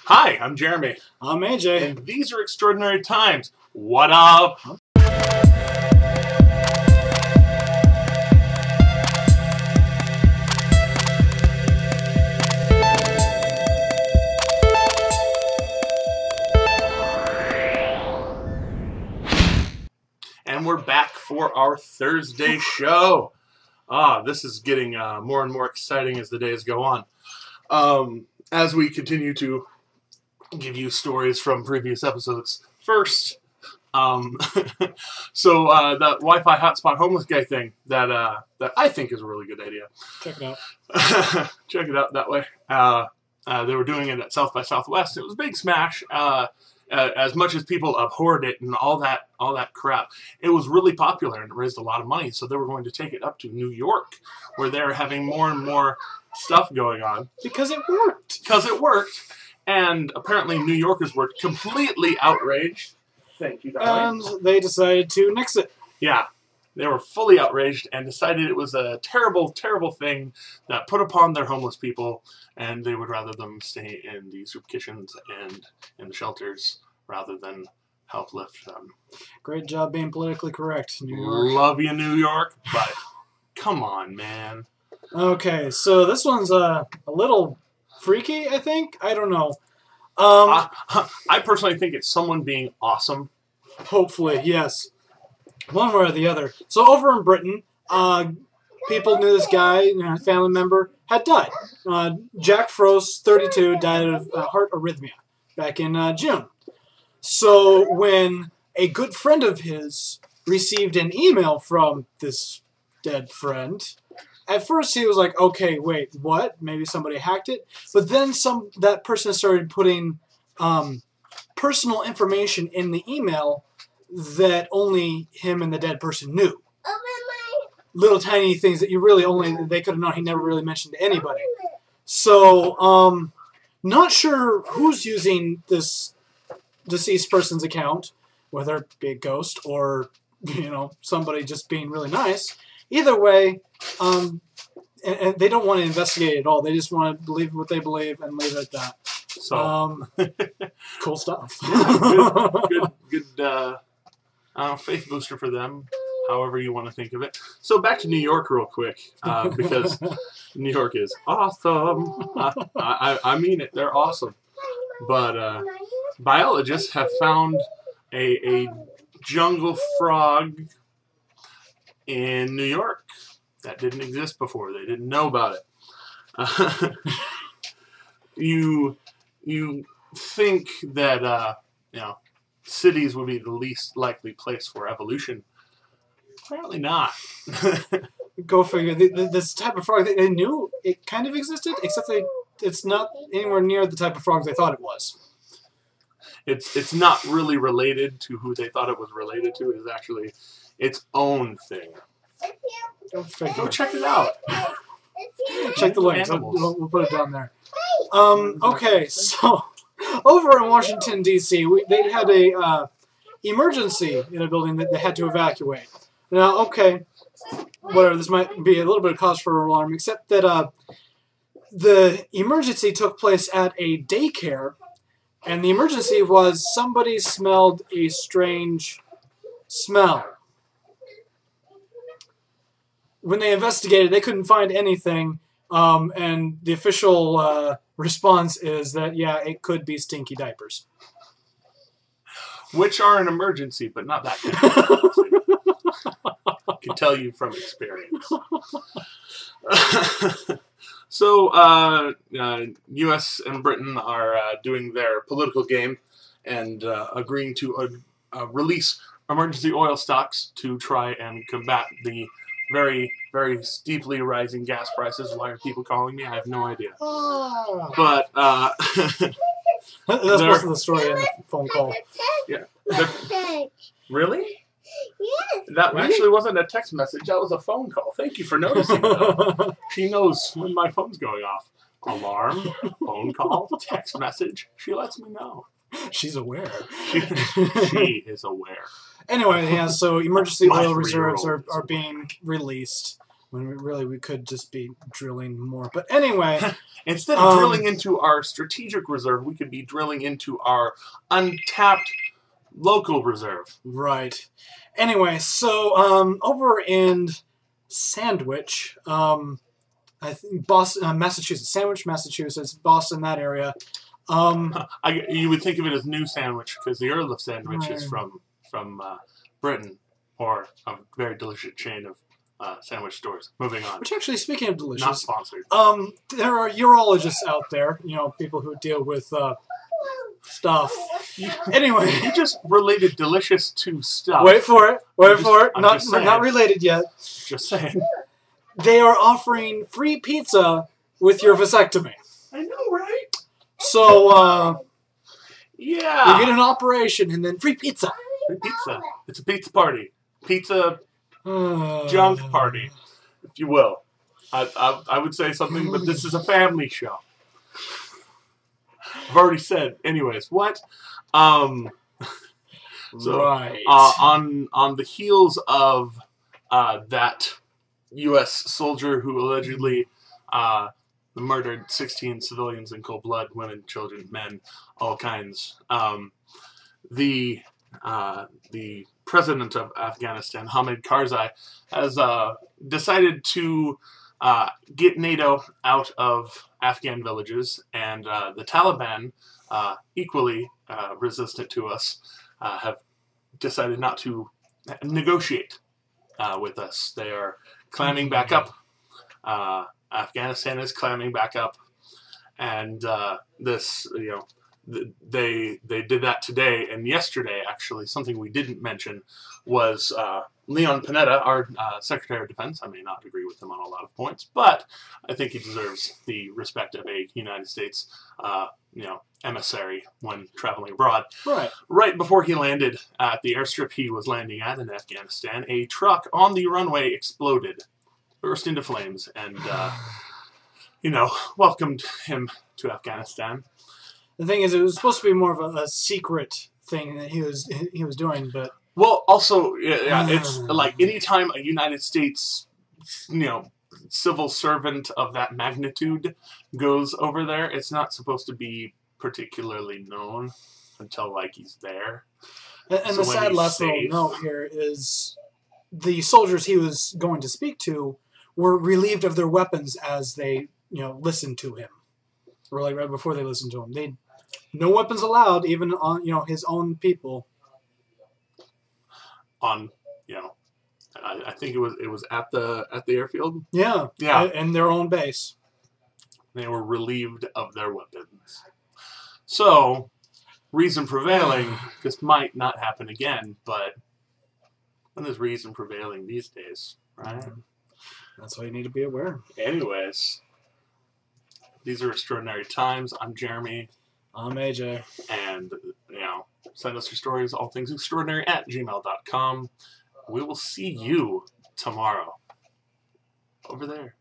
Hi, I'm Jeremy. I'm AJ. And these are extraordinary times. What up? And we're back for our Thursday show. This is getting more and more exciting as the days go on. As we continue to give you stories from previous episodes. First, the Wi-Fi hotspot homeless guy thing that I think is a really good idea. Check it out. Check it out that way. They were doing it at South by Southwest. It was a big smash. As much as people abhorred it and all that crap, it was really popular and it raised a lot of money. So they were going to take it up to New York, where they're having more and more stuff going on. Because it worked. Because it worked. And apparently New Yorkers were completely outraged. Thank you, darling. And they decided to nix it. Yeah. They were fully outraged and decided it was a terrible, terrible thing that put upon their homeless people, and they would rather them stay in the soup kitchens and in the shelters rather than help lift them. Great job being politically correct, New York. Love you, New York, but come on, man. Okay, so this one's a little freaky, I think. I don't know. I personally think it's someone being awesome. Hopefully, yes. One way or the other. So over in Britain, people knew this guy, a family member, had died. Jack Frost, 32, died of heart arrhythmia back in June. So when a good friend of his received an email from this dead friend, at first he was like, okay, wait, what? Maybe somebody hacked it? But then that person started putting personal information in the email that only him and the dead person knew. Little tiny things that they could have known. He never really mentioned to anybody. So, not sure who's using this deceased person's account, whether it be a ghost or, somebody just being really nice. Either way, and they don't want to investigate at all. They just want to believe what they believe and leave it at that. So, cool stuff. Good faith booster for them, however you want to think of it. So back to New York real quick, because New York is awesome. I mean it, they're awesome. But biologists have found a jungle frog in New York that didn't exist before. They didn't know about it. You think that cities would be the least likely place for evolution. Apparently not. Go figure. This type of frog, they knew it kind of existed, except it's not anywhere near the type of frog they thought it was. It's not really related to who they thought it was related to. It's actually its own thing. Go check it out. Check the links. We'll put it down there. Okay, so over in Washington, D.C., they had a emergency in a building that they had to evacuate. Now, okay, whatever, this might be a little bit of cause for alarm, except that the emergency took place at a daycare, and the emergency was somebody smelled a strange smell. When they investigated, they couldn't find anything, and the official response is that, yeah, it could be stinky diapers. Which are an emergency, but not that kind of emergency. I can tell you from experience. So, U.S. and Britain are doing their political game and agreeing to release emergency oil stocks to try and combat the very, very steeply rising gas prices. Why are people calling me? I have no idea. But that's most of the story in the phone call. Yeah. Really? Yes. That actually wasn't a text message. That was a phone call. Thank you for noticing. She knows when my phone's going off. Alarm, phone call, text message. She lets me know. She's aware. She is aware. Anyway, yeah, so emergency oil reserves are being released. when we could just be drilling more. But anyway, instead of drilling into our strategic reserve, we could be drilling into our untapped local reserve. Right. Anyway, so over in Sandwich, I think Boston, Massachusetts, Sandwich, Massachusetts, Boston, that area. You would think of it as New Sandwich because the Earl of Sandwich is from Britain, or a very delicious chain of sandwich stores. Moving on. Which actually, speaking of delicious, not sponsored. There are urologists out there, people who deal with stuff. Anyway, you just related delicious to stuff. Wait for it. Not related yet. Just saying. They are offering free pizza with your vasectomy. I know, right? So, yeah. You get an operation and then free pizza. Free pizza. It's a pizza party. Pizza junk party, if you will. I would say something, but this is a family show. I've already said. Anyways, what? So, right. On the heels of that U.S. soldier who allegedly murdered 16 civilians in cold blood, women, children, men, all kinds. The president of Afghanistan, Hamid Karzai, has decided to get NATO out of Afghan villages, and the Taliban, equally resistant to us, have decided not to negotiate with us. They are clamming back up. Afghanistan is clamming back up, and they did that today and yesterday. Actually, something we didn't mention was Leon Panetta, our Secretary of Defense. I may not agree with him on a lot of points, but I think he deserves the respect of a United States, emissary when traveling abroad. Right. Right before he landed at the airstrip he was landing at in Afghanistan, a truck on the runway exploded, burst into flames, and welcomed him to Afghanistan. The thing is, it was supposed to be more of a secret thing that he was doing, but well, also, it's like anytime a United States, civil servant of that magnitude goes over there, it's not supposed to be particularly known until he's there. And so the sad last little note here is the soldiers he was going to speak to were relieved of their weapons as they listened to him, or right before they listened to him. No weapons allowed, even on his own people. I think it was at the airfield. Yeah, in their own base. They were relieved of their weapons. So, reason prevailing, this might not happen again, but when is reason prevailing these days, right? That's why you need to be aware. Anyways, these are extraordinary times. I'm Jeremy. I'm AJ. And, send us your stories, allthingsextraordinary@gmail.com. We will see you tomorrow. Over there.